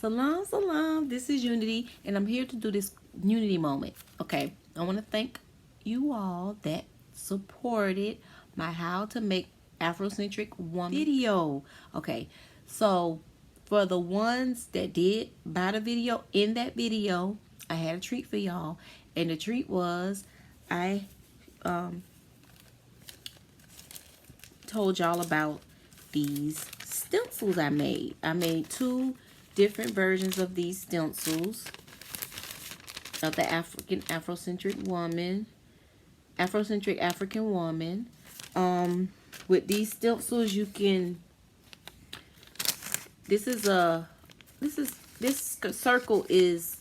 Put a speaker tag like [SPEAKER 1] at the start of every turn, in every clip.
[SPEAKER 1] Salam, salam. This is Unity, and I'm here to do this Unity moment. Okay, I want to thank you all that supported my How to Make Afrocentric Woman video. Okay, so for the ones that did buy the video, in that video, I had a treat for y'all, and the treat was I told y'all about these stencils I made. I made 2 different versions of these stencils of the Afrocentric African woman. With these stencils, you can. This circle is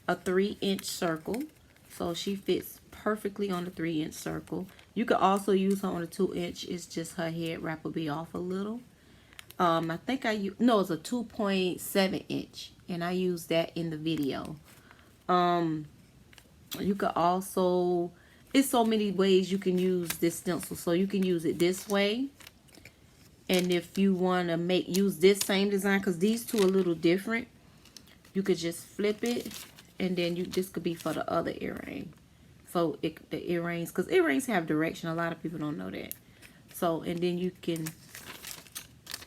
[SPEAKER 1] a 3-inch circle, so she fits perfectly on the 3-inch circle. You could also use her on a 2-inch. It's just her head wrap will be off a little. I think no, it's a 2.7 inch, and I used that in the video. You could also, it's so many ways you can use this stencil. So you can use it this way, and if you want to use this same design, because these two are a little different, you could just flip it, and then this could be for the other earring. So the earrings, because earrings have direction. A lot of people don't know that. So, and then you can,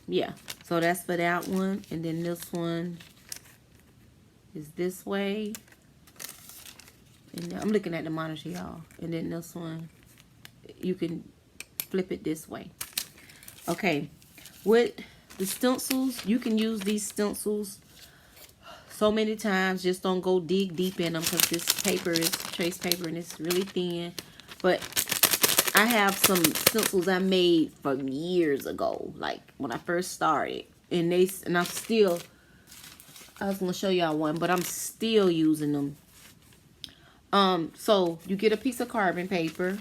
[SPEAKER 1] yeah, so that's for that one. And then this one is this way. And I'm looking at the monitor, y'all. And then this one, you can flip it this way. Okay, with the stencils, you can use these stencils so many times. Just don't go dig deep in them, because this paper is trace paper and it's really thin. But I have some stencils I made from years ago, like when I first started, and I was gonna show y'all one, but I'm still using them. So you get a piece of carbon paper,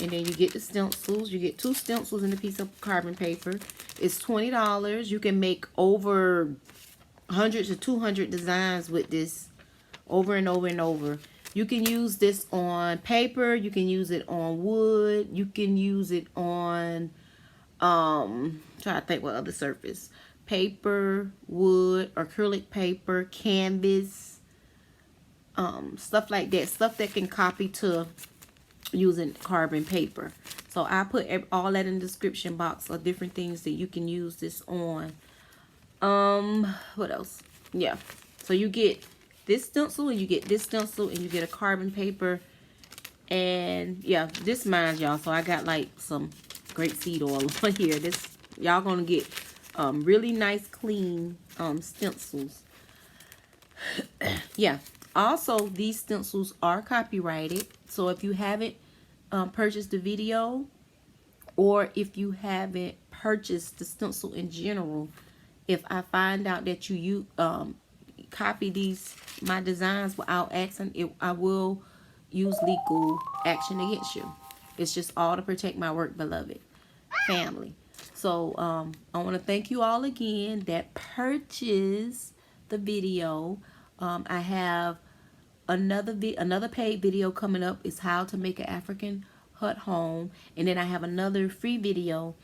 [SPEAKER 1] and then you get the stencils. You get 2 stencils in a piece of carbon paper. It's $20. You can make over 100 to 200 designs with this, over and over and over. You can use this on paper. You can use it on wood. You can use it on, try to think what other surface. Paper, wood, acrylic paper, canvas, stuff like that. Stuff that can copy to using carbon paper. So I put all that in the description box of different things that you can use this on. What else? Yeah. So you get this stencil, and you get this stencil, and you get a carbon paper, and yeah, this mine, y'all. So I got like some grapeseed oil on here. This, y'all gonna get really nice clean stencils. Yeah. Also, these stencils are copyrighted. So if you haven't purchased the video, or if you haven't purchased the stencil in general, if I find out that you copy my designs without asking, I will use legal action against you. It's just all to protect my work, beloved family. So I want to thank you all again that purchased the video. I have another paid video coming up. Is how to make an African hut home, and then I have another free video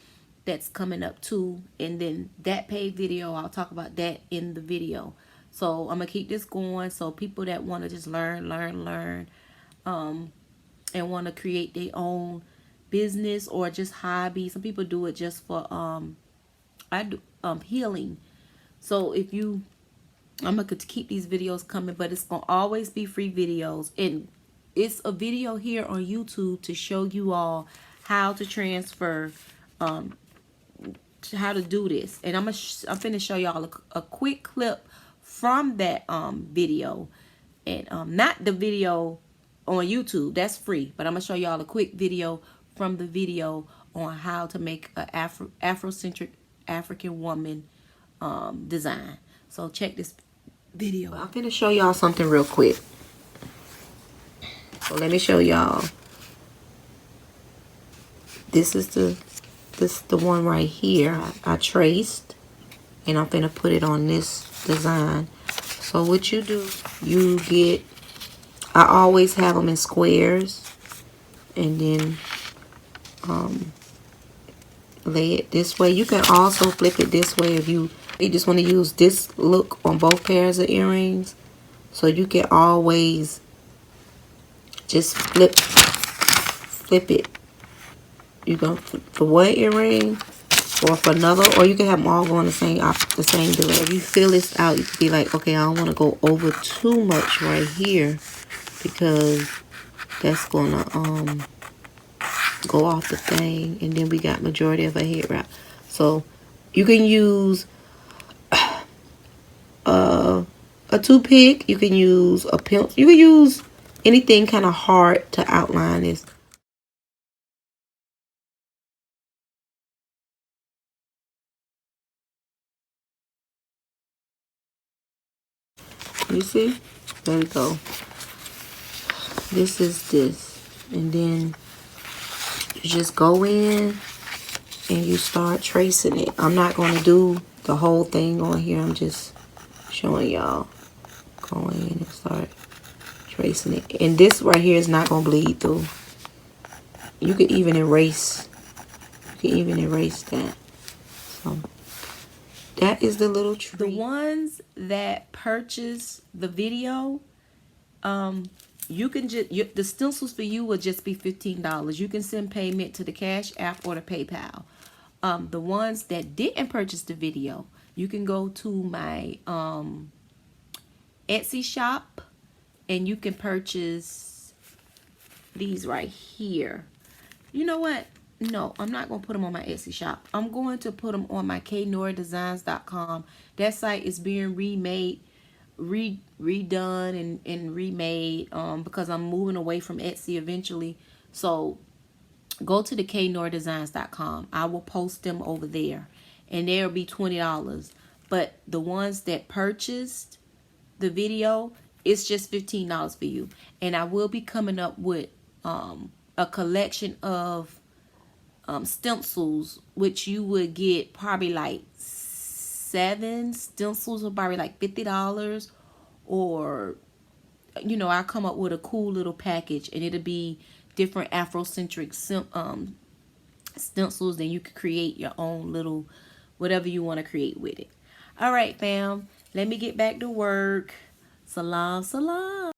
[SPEAKER 1] that's coming up too, and then that paid video, I'll talk about that in the video. So I'm gonna keep this going, so people that want to just learn, and want to create their own business or just hobby. Some people do it just for healing. So if you, I'm gonna keep these videos coming, but it's gonna always be free videos, and it's a video here on YouTube to show you all how to transfer, how to do this. And I'm finna show y'all a quick clip from that video, and not the video on YouTube, that's free, but I'm gonna show y'all a quick video from the video on how to make a Afrocentric African woman design. So check this video. I'm finna show y'all something real quick. So let me show y'all. This is the one right here. I traced, and I'm finna put it on this design. So what you do, you get, I always have them in squares, and then lay it this way. You can also flip it this way if you You just want to use this look on both pairs of earrings, so you can always just flip it. You go for one earring or for another, or you can have them all going the same direction. If you fill this out, you can be like, okay, I don't want to go over too much right here, because that's gonna go off the thing, and then we got majority of a head wrap. So you can use a toothpick, you can use a pencil, you can use anything kind of hard to outline this. You see? There we go. This is this. And then you just go in and you start tracing it. I'm not going to do the whole thing on here. I'm just showing y'all. Go in and start tracing it. And this right here is not going to bleed through. You can even erase. You can even erase that. So that is the little treat. The ones that purchase the video, you can just, the stencils for you will just be $15. You can send payment to the Cash App or the PayPal. The ones that didn't purchase the video, you can go to my Etsy shop and you can purchase these right here. You know what? No, I'm not going to put them on my Etsy shop. I'm going to put them on my K.NoirDesigns.com. That site is being remade, redone and remade because I'm moving away from Etsy eventually. So go to the K.NoirDesigns.com. I will post them over there, and they'll be $20. But the ones that purchased the video, it's just $15 for you. And I will be coming up with a collection of stencils, which you would get probably like 7 stencils for probably like $50, or you know, I'll come up with a cool little package, and it'll be different Afrocentric stencils. Then you can create your own little whatever you want to create with it. All right, fam, let me get back to work. Salam, salam.